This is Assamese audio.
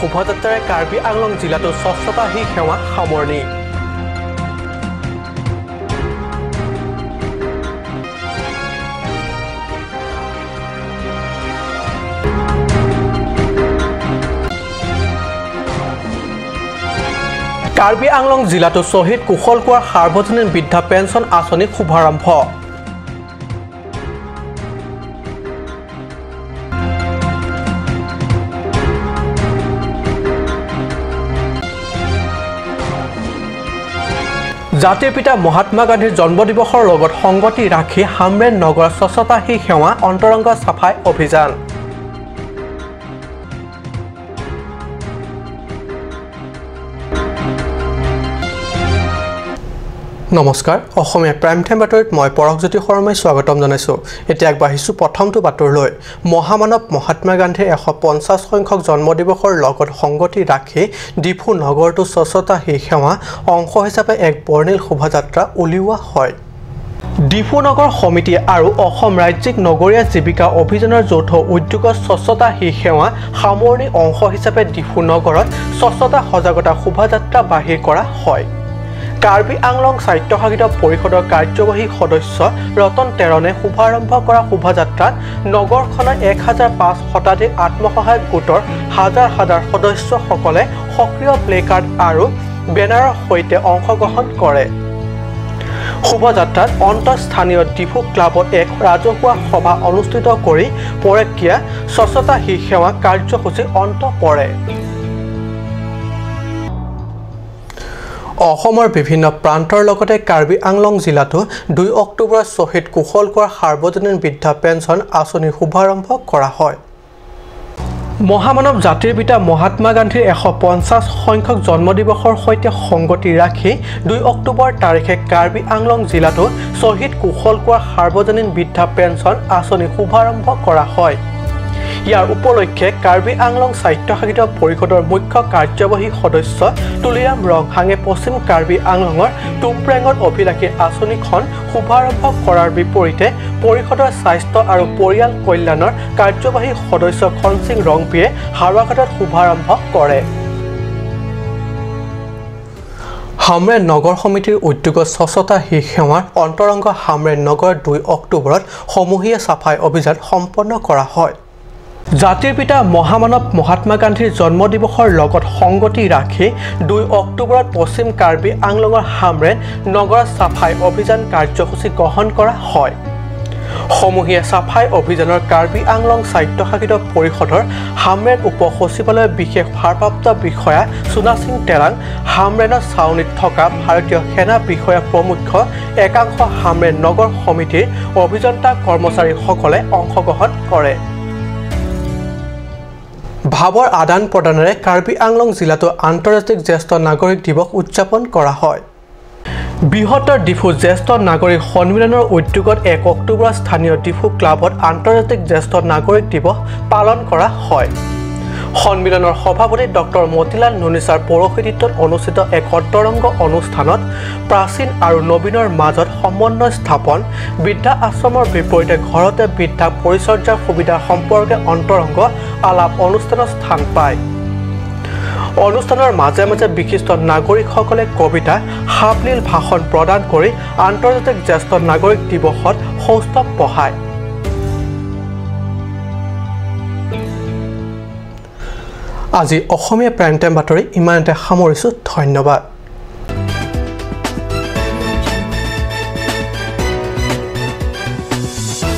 শোভাযাত্ৰাৰে কাৰ্বি আংলং জিলাটো স্বচ্ছতা হি সেৱা সামৰণি কাৰ্বি আংলং জিলাটো শহীদ কুশল কোঁৱৰ সাৰ্বজনীন বৃদ্ধা পেঞ্চন আঁচনি শুভাৰম্ভ জাতিৰ পিতা মহাত্মা গান্ধীৰ জন্মদিৱসৰ লগত সংগতি ৰাখি হামৰেন নগৰ স্বচ্ছতা হি সেৱা অন্তৰংগ সাফাই অভিযান নমস্কাৰ অসমীয়া প্ৰাইম টাইম বাতৰিত মই পৰকজ্যোতি শৰ্মাই স্বাগতম জনাইছো এতিয়া আগবাঢ়িছো প্ৰথমটো বাতৰিলৈ মহামানৱ মহাত্মা গান্ধীৰ 150 সংখ্যক জন্মদিৱসৰ লগত সংগতি ৰাখি ডিফু নগৰটো স্বচ্ছতা হি সেৱা অংশ হিচাপে এক বৰ্ণিল শোভাযাত্ৰা উলিওৱা হয় ডিফু নগৰ সমিতি আৰু অসম ৰাজ্যিক নগৰীয়া জীৱিকা অভিযানৰ যৌথ উদ্যোগত স্বচ্ছতা হি সেৱা সামৰণি অংশ হিচাপে ডিফু নগৰত স্বচ্ছতা সজাগতা শোভাযাত্ৰা বাহিৰ কৰা হয় কাৰ্বি আংলং স্বায়ত্তশাসিত পৰিষদৰ কাৰ্যবাহী সদস্য ৰতন তেৰণে শুভাৰম্ভ কৰা শোভাযাত্ৰাত নগৰখনৰ 1005 শতাধিক আত্মসহায়ক গোটৰ হাজাৰ হাজাৰ সদস্যসকলে সক্ৰিয় প্লেকাৰ্ড আৰু বেনাৰৰ সৈতে অংশগ্ৰহণ কৰে শোভাযাত্ৰাত অন্তঃস্থানীয় ডিফু ক্লাবত এক ৰাজহুৱা সভা অনুষ্ঠিত কৰি পৰকীয়া স্বচ্ছতা হি সেৱা কাৰ্যসূচী অন্ত পৰে অসমৰ বিভিন্ন প্ৰান্তৰ লগতে কাৰ্বি আংলং জিলাতো 2 অক্টোবৰত শহীদ কুশল কোঁৱৰ সাৰ্বজনীন বৃদ্ধা পেঞ্চন আঁচনি শুভাৰম্ভ কৰা হয় মহামানৱ জাতিৰ পিতা মহাত্মা গান্ধীৰ 150 সংখ্যক জন্মদিৱসৰ সৈতে সংগতি ৰাখি 2 অক্টোবৰ তাৰিখে কাৰ্বি আংলং জিলাতো শহীদ কুশল কোঁৱৰ সাৰ্বজনীন বৃদ্ধা পেঞ্চন আঁচনি শুভাৰম্ভ কৰা হয় ইয়াৰ উপলক্ষে কাৰ্বি আংলং স্বায়ত্তশাসিত পৰিষদৰ মুখ্য কাৰ্যবাহী সদস্য তুলিৰাম ৰংহাঙে পশ্চিম কাৰ্বি আংলঙৰ টুমপ্ৰেঙত অভিলাষী আঁচনিখন শুভাৰম্ভ কৰাৰ বিপৰীতে পৰিষদৰ স্বাস্থ্য আৰু পৰিয়াল কল্যাণৰ কাৰ্যবাহী সদস্য খনসিং ৰংপিয়ে হাৰুৱাঘাটত শুভাৰম্ভ কৰে হামৰেন নগৰ সমিতিৰ উদ্যোগত স্বচ্ছতা হি সেৱাৰ অন্তৰংগ হামৰেন নগৰ 2 অক্টোবৰত সমূহীয়া সাফাই অভিযান সম্পন্ন কৰা হয় জাতিৰ পিতা মহামানৱ মহাত্মা গান্ধীৰ জন্মদিৱসৰ লগত সংগতি ৰাখি 2 অক্টোবৰত পশ্চিম কাৰ্বি আংলঙৰ হামৰেন নগৰ সাফাই অভিযান কাৰ্যসূচী গ্ৰহণ কৰা হয় সমূহীয়া সাফাই অভিযানৰ কাৰ্বি আংলং স্বায়ত্তশাসিত পৰিষদৰ হামৰেন উপ সচিবালয়ৰ বিশেষ ভাৰপ্ৰাপ্ত বিষয়া সুনা সিং তেৰাং হামৰেনৰ ছাউনীত থকা ভাৰতীয় সেনা বিষয়া প্ৰমুখ একাংশ হামৰেন নগৰ সমিতিৰ অভিযন্তা কৰ্মচাৰীসকলে অংশগ্ৰহণ কৰে ভাৱৰ আদান প্ৰদানেৰে কাৰ্বি আংলং জিলাতো আন্তৰ্জাতিক জ্যেষ্ঠ নাগৰিক দিৱস উদযাপন কৰা হয় বৃহত্তৰ ডিফু জ্যেষ্ঠ নাগৰিক সন্মিলনৰ উদ্যোগত 1 অক্টোবৰত স্থানীয় ডিফু ক্লাবত আন্তৰ্জাতিক জ্যেষ্ঠ নাগৰিক দিৱস পালন কৰা হয় সন্মিলনৰ সভাপতি ডক্টৰ মতিলাল নুনিছাৰ পৌৰোহিত্যত অনুষ্ঠিত এক অন্তৰংগ অনুষ্ঠানত প্ৰাচীন আৰু নবীনৰ মাজত সমন্বয় স্থাপন বৃদ্ধা আশ্ৰমৰ বিপৰীতে ঘৰতে বৃদ্ধা পৰিচৰ্যাৰ সুবিধা সম্পৰ্কে অন্তৰংগ আলাপ অনুষ্ঠানত স্থান পায় অনুষ্ঠানৰ মাজে মাজে বিশিষ্ট নাগৰিকসকলে কবিতা সাপলীল ভাষণ প্ৰদান কৰি আন্তৰ্জাতিক জ্যেষ্ঠ নাগৰিক দিৱসত সৌষ্ঠৱ বঢ়ায় আজি অসমীয়া প্ৰাইম টাইম বাতৰি ইমানতে সামৰিছো ধন্যবাদ